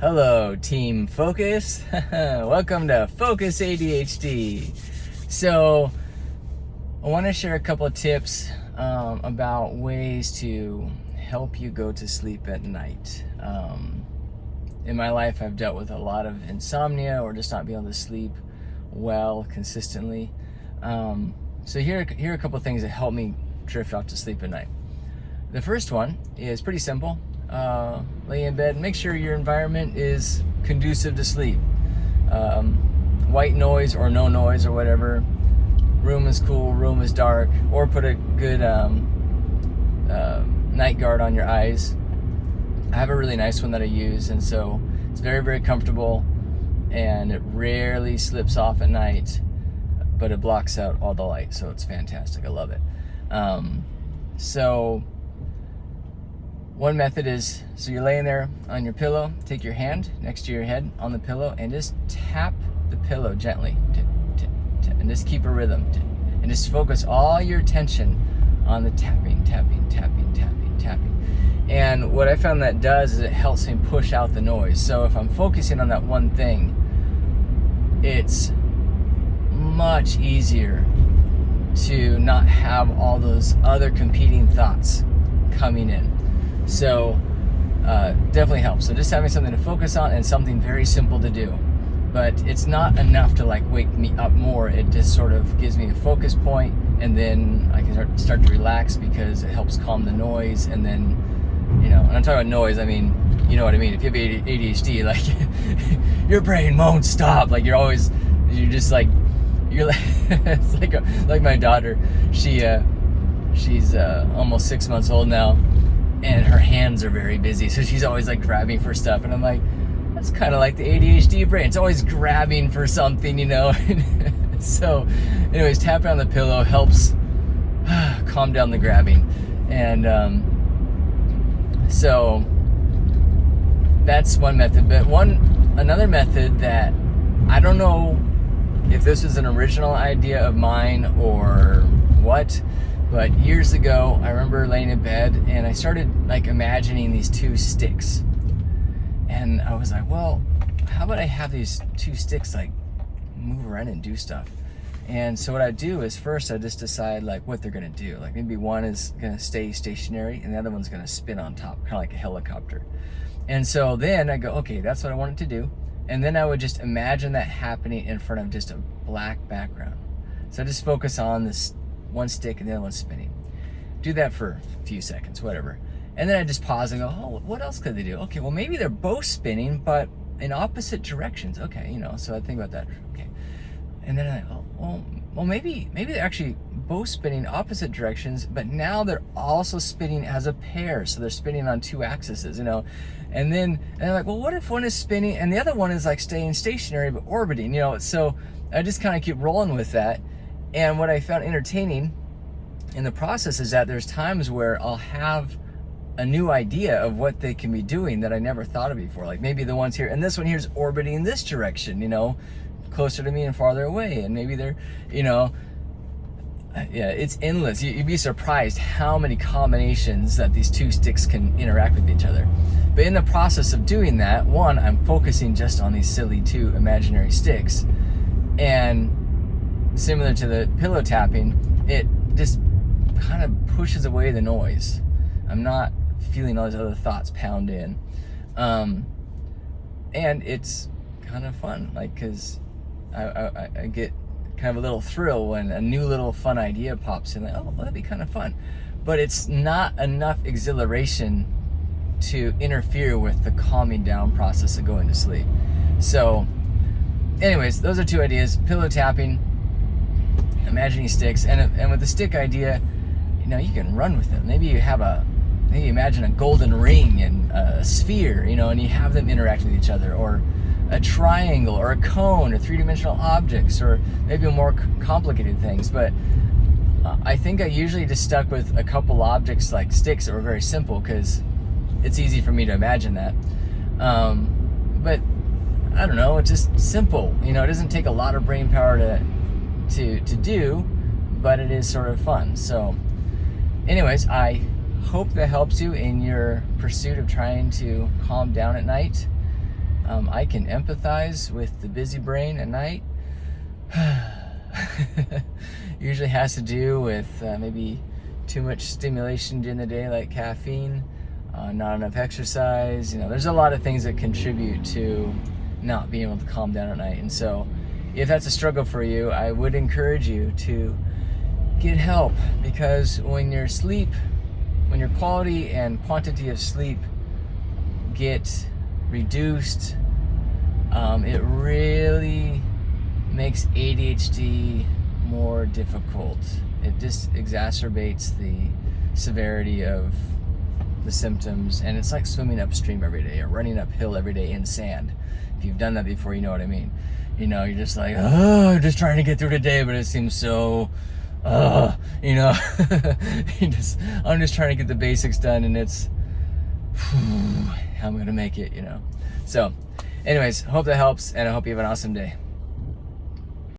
Hello, Team Focus. Welcome to Focus ADHD. So, I want to share a couple of tips about ways to help you go to sleep at night. In my life, I've dealt with a lot of insomnia or just not being able to sleep well consistently. So here are a couple of things that help me drift off to sleep at night. The first one is pretty simple. Lay in bed, make sure your environment is conducive to sleep. White noise or no noise or whatever. Room is cool, room is dark, or put a good night guard on your eyes. I have a really nice one that I use, and so it's very, very comfortable, and it rarely slips off at night, but it blocks out all the light, so it's fantastic. I love it. So one method is, so you're laying there on your pillow, take your hand next to your head on the pillow and just tap the pillow gently, and just keep a rhythm, and just focus all your attention on the tapping. And what I found that does is it helps me push out the noise. So if I'm focusing on that one thing, it's much easier to not have all those other competing thoughts coming in. So definitely helps. So just having something to focus on and something very simple to do. But it's not enough to like wake me up more. It just sort of gives me a focus point, and then I can start to relax because it helps calm the noise. And then, and I'm talking about noise, I mean, you know what I mean. If you have ADHD, like your brain won't stop. Like you're just like, it's like my daughter. She's almost 6 months old now, and her hands are very busy, so she's always like grabbing for stuff, and I'm like, that's kind of like the ADHD brain. It's always grabbing for something, So anyways, tapping on the pillow helps calm down the grabbing. And so that's one method. But another method that I don't know if this is an original idea of mine or what, but years ago I remember laying in bed and I started like imagining these two sticks. And I was like, well, how about I have these two sticks like move around and do stuff? And so what I do is first I just decide like what they're gonna do. Like maybe one is gonna stay stationary and the other one's gonna spin on top, kind of like a helicopter. And so then I go, okay, that's what I wanted to do. And then I would just imagine that happening in front of just a black background. So I just focus on this one stick and the other one spinning. Do that for a few seconds, whatever. And then I just pause and go, oh, what else could they do? Okay, well, maybe they're both spinning, but in opposite directions. Okay, so I think about that. Okay. And then I go, well, maybe they're actually both spinning opposite directions, but now they're also spinning as a pair. So they're spinning on two axes, And then I'm like, well, what if one is spinning and the other one is like staying stationary but orbiting, So I just kind of keep rolling with that. And what I found entertaining in the process is that there's times where I'll have a new idea of what they can be doing that I never thought of before. Like maybe the ones here, and this one here is orbiting in this direction, closer to me and farther away. And maybe they're, yeah, it's endless. You'd be surprised how many combinations that these two sticks can interact with each other. But in the process of doing that, one, I'm focusing just on these silly two imaginary sticks. And similar to the pillow tapping, it just kind of pushes away the noise. I'm not feeling all those other thoughts pound in. And it's kind of fun, like, because I get kind of a little thrill when a new little fun idea pops in, like, oh, well, that'd be kind of fun. But it's not enough exhilaration to interfere with the calming down process of going to sleep. So anyways, those are two ideas: pillow tapping, imagining sticks, and with the stick idea, you can run with them. Maybe you imagine a golden ring and a sphere, and you have them interact with each other, or a triangle or a cone or three-dimensional objects, or maybe more complicated things. But I think I usually just stuck with a couple objects like sticks that were very simple because it's easy for me to imagine that. But I don't know, it's just simple. It doesn't take a lot of brain power to do, but it is sort of fun. So anyways, I hope that helps you in your pursuit of trying to calm down at night. I can empathize with the busy brain at night. Usually has to do with maybe too much stimulation during the day, like caffeine, not enough exercise. There's a lot of things that contribute to not being able to calm down at night. And so if that's a struggle for you, I would encourage you to get help, because when your quality and quantity of sleep get reduced, it really makes ADHD more difficult. It just exacerbates the severity of the symptoms, and it's like swimming upstream every day or running uphill every day in sand. If you've done that before, you know what I mean. You're just like, oh, just trying to get through today, but it seems so, I'm just trying to get the basics done, and it's, how am I gonna make it, So anyways, hope that helps, and I hope you have an awesome day.